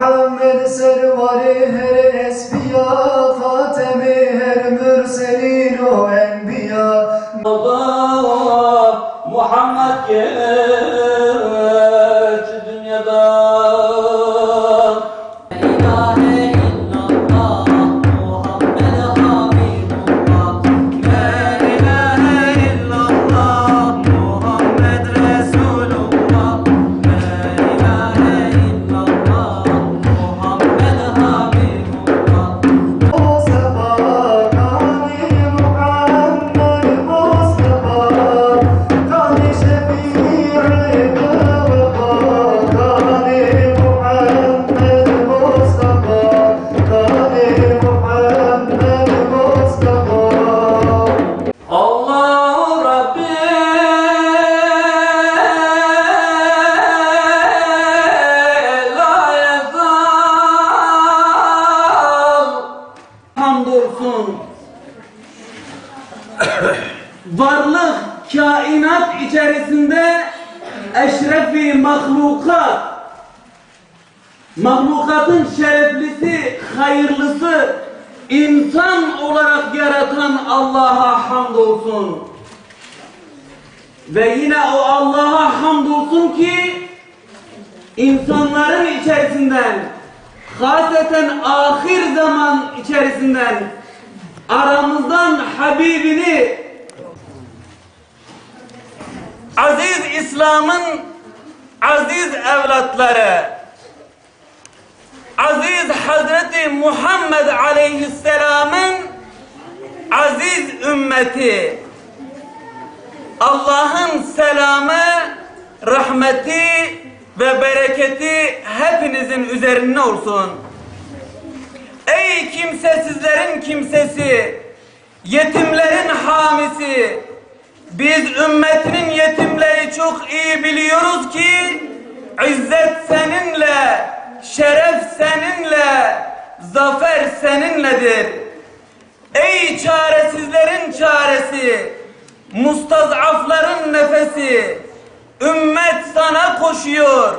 Muhammed servari her esbiya, Fatemi her mürselin o enbiya. Allah Muhammed geç dünyada. La ilahe illallah Muhammed Habibullah. La ilahe illallah Muhammed Resulullah. La ilahe illallah Muhammed Habibullah. Mustafa Kani Muhammed Mustafa Kani Şefii Kavva Kani Muhammed Mustafa Kani Muhammed Mustafa. Allah Rabbi la yazal. Hamdolsun. Varlık kainat içerisinde eşrefi mahlukatın şereflisi, hayırlısı, insan olarak yaratan Allah'a hamdolsun. Ve yine o Allah'a hamdolsun ki insanların içerisinden, haseten ahir zaman içerisinden aramızdan Habibini, aziz İslam'ın aziz evlatları, aziz Hazreti Muhammed Aleyhisselam'ın aziz ümmeti, Allah'ın selamı, rahmeti ve bereketi hepinizin üzerine olsun. Ey kimsesizlerin kimsesi, yetimlerin hamisi, biz ümmetinin yetimleri çok iyi biliyoruz ki izzet seninle, şeref seninle, zafer seninledir. Ey çaresizlerin çaresi, mustazafların nefesi, ümmet sana koşuyor.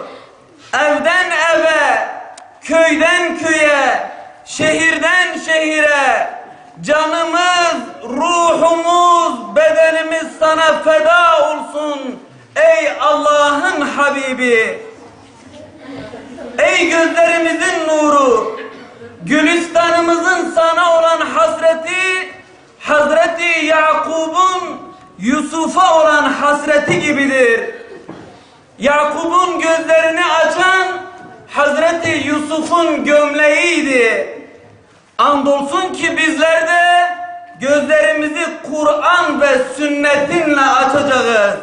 Evden eve, köyden köye, şehirden şehire, canımız, ruhumuz, bedenimiz sana feda olsun. Ey Allah'ın Habibi, ey gözlerimizin nuru, Gülistanımızın sana olan hasreti, Hazreti Yakub'un Yusuf'a olan hasreti gibidir. Yakub'un gözlerini açan Hazreti Yusuf'un gömleğiydi. Andolsun ki bizler de gözlerimizi Kur'an ve sünnetinle açacağız.